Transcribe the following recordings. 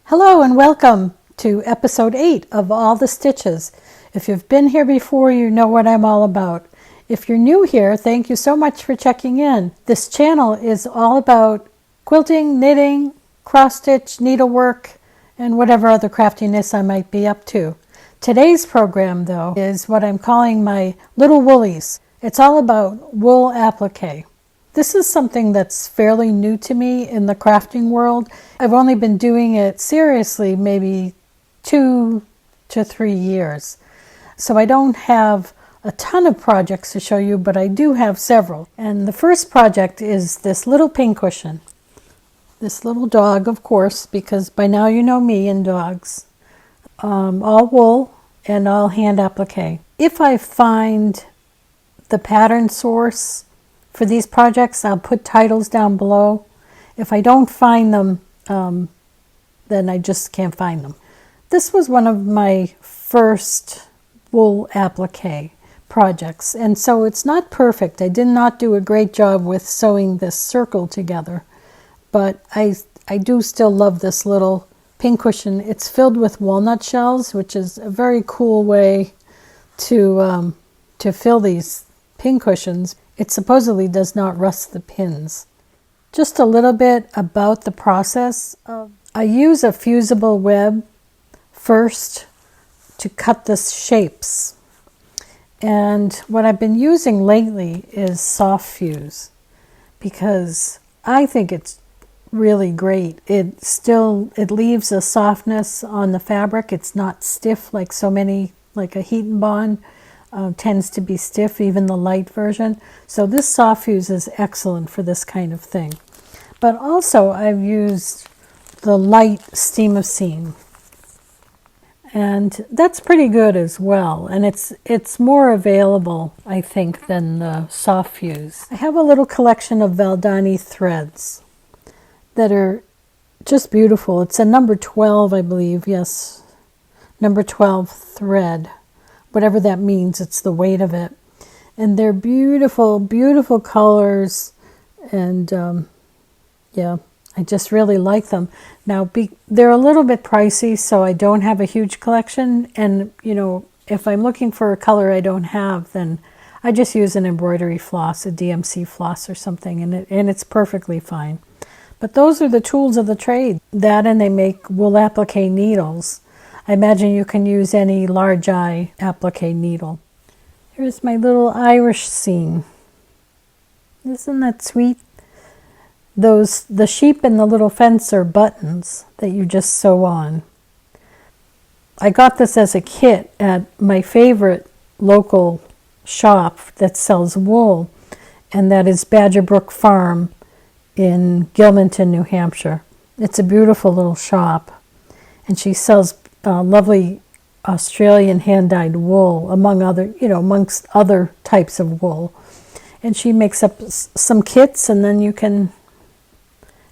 Hello and welcome to episode 8 of All the Stitches. If you've been here before, you know what I'm all about. If you're new here, thank you so much for checking in. This channel is all about quilting, knitting, cross-stitch, needlework, and whatever other craftiness I might be up to. Today's program, though, is what I'm calling my Little Woolies. It's all about wool applique. This is something that's fairly new to me in the crafting world. I've only been doing it seriously maybe 2 to 3 years. So I don't have a ton of projects to show you, but I do have several. And the first project is this little pincushion. This little dog, of course, because by now you know me and dogs. All wool and all hand applique. If I find the pattern source for these projects, I'll put titles down below. If I don't find them, then I just can't find them. This was one of my first wool applique projects, and so it's not perfect. I did not do a great job with sewing this circle together, but I do still love this little pincushion. It's filled with walnut shells, which is a very cool way to fill these pincushions. It supposedly does not rust the pins. Just a little bit about the process. I use a fusible web first to cut the shapes. And what I've been using lately is soft fuse because I think it's really great. It leaves a softness on the fabric. It's not stiff like so many, like a heat and bond. Tends to be stiff, even the light version. So this soft fuse is excellent for this kind of thing. But also I've used the light steam-of-seam. And that's pretty good as well. And it's more available, I think, than the soft fuse. I have a little collection of Valdani threads that are just beautiful. It's a number 12, I believe. Yes, number 12 thread. Whatever that means, it's the weight of it. And they're beautiful, beautiful colors. And yeah, I just really like them. Now, they're a little bit pricey, so I don't have a huge collection. And, you know, if I'm looking for a color I don't have, then I just use an embroidery floss, a DMC floss or something, and it's perfectly fine. But those are the tools of the trade. That, and they make wool applique needles. I imagine you can use any large eye applique needle. Here's my little Irish scene. Isn't that sweet? The sheep and the little fence are buttons that you just sew on. I got this as a kit at my favorite local shop that sells wool, and that is Badger Brook Farm in Gilmanton, New Hampshire. It's a beautiful little shop, and she sells lovely Australian hand-dyed wool, amongst other types of wool. And she makes up some kits, and then you can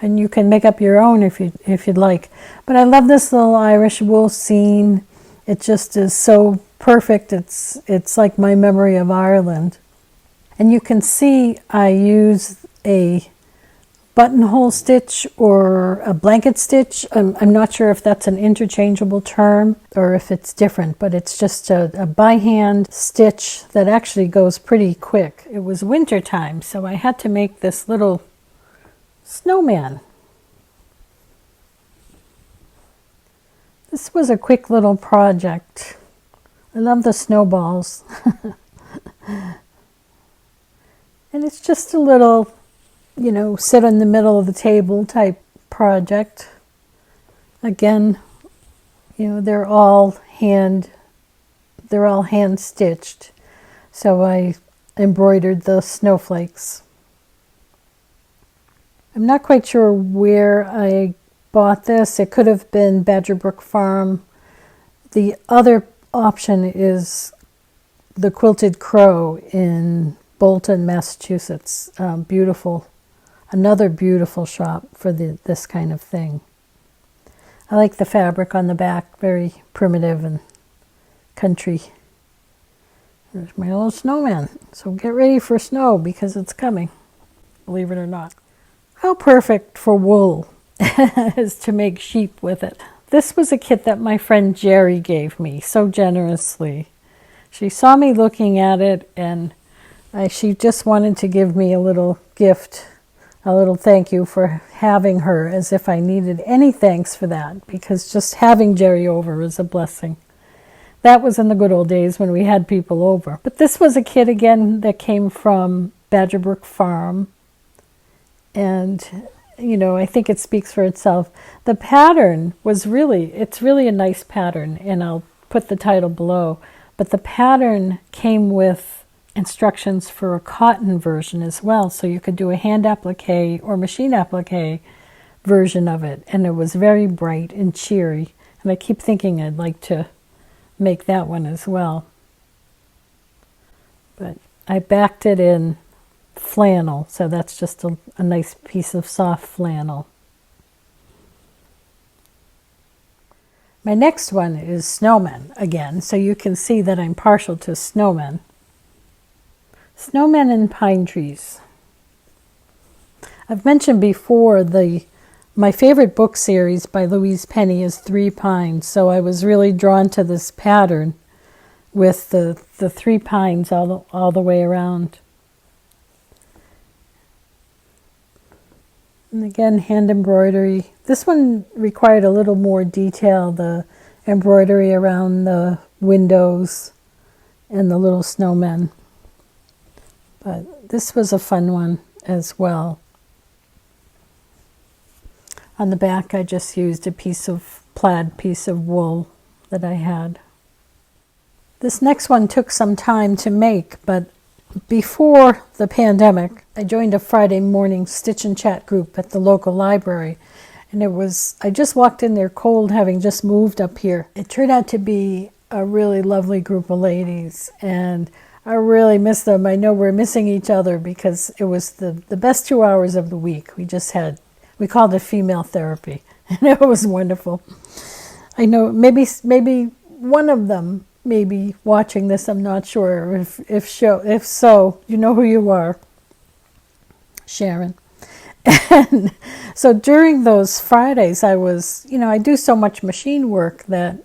make up your own if you'd like. But I love this little Irish wool scene. It just is so perfect. It's like my memory of Ireland. And you can see I use a buttonhole stitch or a blanket stitch. I'm not sure if that's an interchangeable term or if it's different, but it's just a by hand stitch that actually goes pretty quick. It was winter time, so I had to make this little snowman. This was a quick little project. I love the snowballs. And it's just a little, sit in the middle of the table type project. Again, they're all hand stitched. So I embroidered the snowflakes. I'm not quite sure where I bought this. It could have been Badger Brook Farm. The other option is the Quilted Crow in Bolton, Massachusetts. Beautiful. Another beautiful shop for this kind of thing. I like the fabric on the back, very primitive and country. There's my little snowman. So get ready for snow because it's coming, believe it or not. How perfect for wool is to make sheep with it. this was a kit that my friend Jerry gave me so generously. She saw me looking at it, and she just wanted to give me a little gift, a little thank you for having her, as if I needed any thanks for that, because just having Jerry over is a blessing. That was in the good old days when we had people over. But this was a kit, again, that came from Badger Brook Farm. And, you know, I think it speaks for itself. The pattern was it's really a nice pattern, and I'll put the title below. But the pattern came with instructions for a cotton version as well. So you could do a hand applique or machine applique version of it. And it was very bright and cheery. And I keep thinking I'd like to make that one as well. But I backed it in flannel, so that's just a nice piece of soft flannel. My next one is snowmen again, so you can see that I'm partial to snowmen. Snowmen and pine trees. I've mentioned before my favorite book series by Louise Penny is Three Pines, so I was really drawn to this pattern with the three pines all the way around. And again, hand embroidery. This one required a little more detail, the embroidery around the windows and the little snowmen. But this was a fun one as well. On the back, I just used a plaid piece of wool that I had. This next one took some time to make, but before the pandemic, I joined a Friday morning stitch and chat group at the local library. And I just walked in there cold, having just moved up here. It turned out to be a really lovely group of ladies, and I really miss them. I know we're missing each other because it was the best 2 hours of the week. We called it female therapy, and it was wonderful. I know maybe one of them may be watching this. I'm not sure. If so, you know who you are, Sharon. And so during those Fridays, I do so much machine work that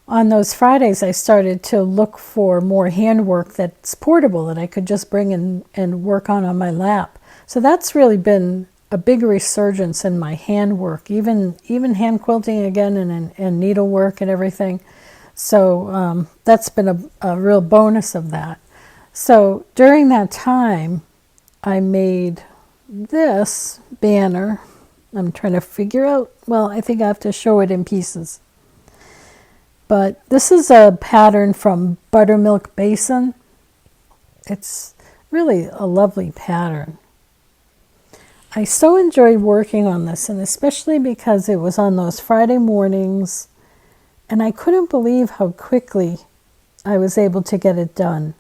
on those Fridays I started to look for more handwork that's portable that I could just bring in and work on my lap. So that's really been a big resurgence in my handwork, even hand quilting again and needlework and everything. So that's been a real bonus of that. So during that time, I made this banner. I'm trying to figure out, I think I have to show it in pieces. But this is a pattern from Buttermilk Basin. It's really a lovely pattern. I so enjoyed working on this, and especially because it was on those Friday mornings, and I couldn't believe how quickly I was able to get it done.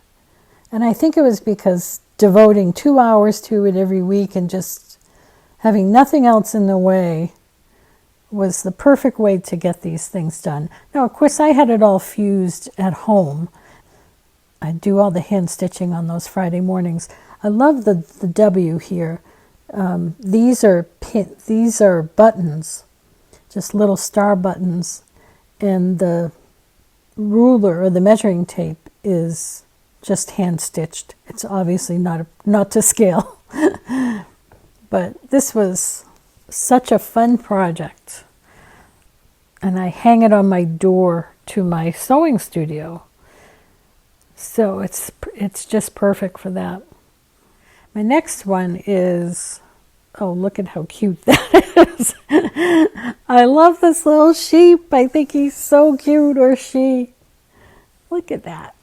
And I think it was because devoting 2 hours to it every week and just having nothing else in the way was the perfect way to get these things done. Now, of course, I had it all fused at home. I do all the hand stitching on those Friday mornings. I love the W here. These are buttons, just little star buttons, and the ruler or the measuring tape is just hand stitched. It's obviously not to scale. But this was such a fun project, and I hang it on my door to my sewing studio, so it's just perfect for that. My next one is, oh, look at how cute that is. I love this little sheep. I think he's so cute, or she. Look at that.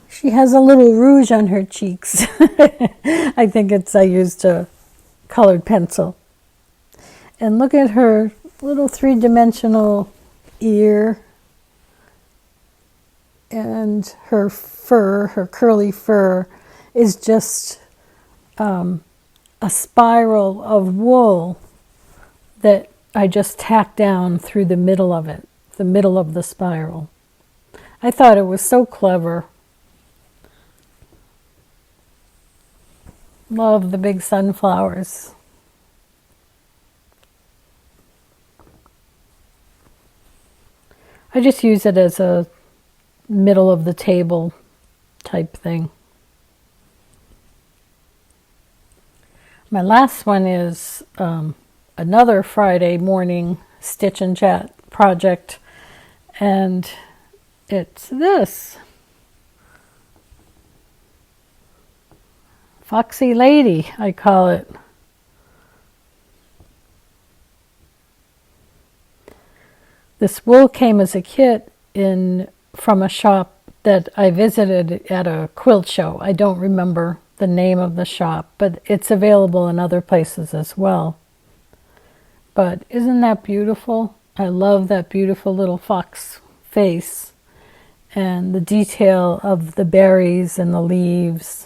She has a little rouge on her cheeks. I think I used a colored pencil. And look at her little three-dimensional ear. And her fur, her curly fur, is just a spiral of wool that I just tacked down through the middle of it, the middle of the spiral. I thought it was so clever. Love the big sunflowers. I just use it as a middle of the table type thing. My last one is another Friday morning stitch and chat project, and it's this Foxy Lady, I call it. This wool came as a kit from a shop that I visited at a quilt show. I don't remember the name of the shop, but it's available in other places as well. But isn't that beautiful? I love that beautiful little fox face and the detail of the berries and the leaves.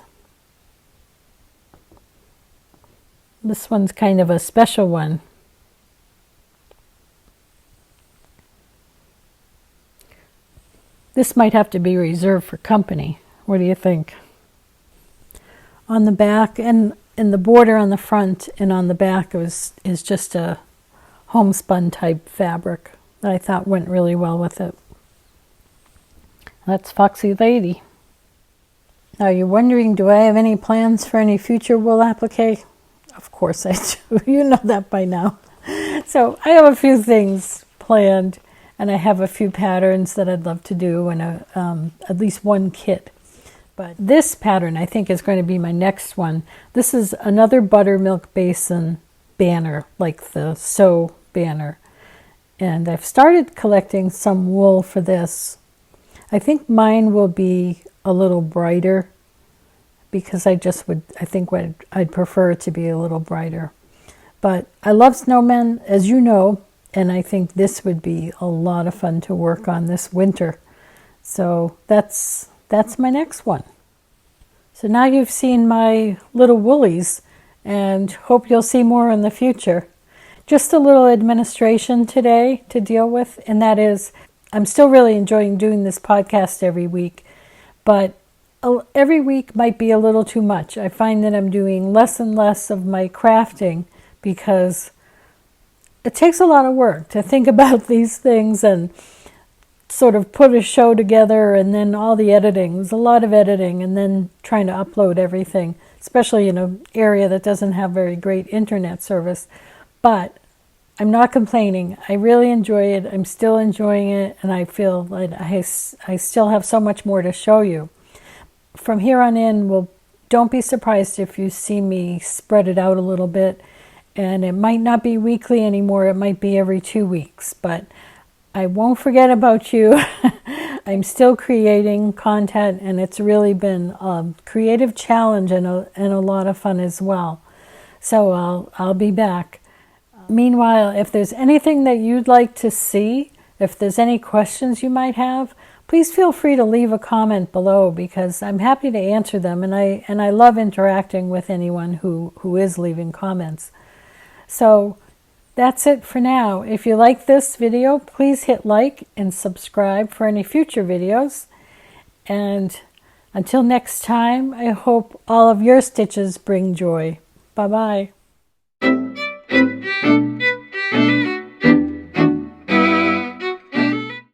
This one's kind of a special one. This might have to be reserved for company. What do you think? On the back and in the border on the front and on the back is just a homespun type fabric that I thought went really well with it. That's Foxy Lady. Now you're wondering, do I have any plans for any future wool applique? Of course I do. You know that by now. So I have a few things planned, and I have a few patterns that I'd love to do, and at least one kit. But this pattern I think is going to be my next one. This is another buttermilk basin banner, like the sew banner. And I've started collecting some wool for this. I think mine will be a little brighter because I think I'd prefer it to be a little brighter. But I love snowmen, as you know, and I think this would be a lot of fun to work on this winter. So that's my next one. So now you've seen my little woolies, and hope you'll see more in the future. Just a little administration today to deal with, and that is, I'm still really enjoying doing this podcast every week, but every week might be a little too much. I find that I'm doing less and less of my crafting because it takes a lot of work to think about these things and sort of put a show together, and then all the editing. There's a lot of editing, and then trying to upload everything, especially in an area that doesn't have very great internet service. But I'm not complaining. I really enjoy it. I'm still enjoying it, and I feel like I still have so much more to show you. From here on in, don't be surprised if you see me spread it out a little bit, and it might not be weekly anymore. It might be every 2 weeks, but I won't forget about you. I'm still creating content, and it's really been a creative challenge and a lot of fun as well. So I'll be back. Meanwhile, if there's anything that you'd like to see, if there's any questions you might have, please feel free to leave a comment below, because I'm happy to answer them, and I love interacting with anyone who is leaving comments. So that's it for now. If you like this video, please hit like and subscribe for any future videos. And until next time, I hope all of your stitches bring joy. Bye-bye.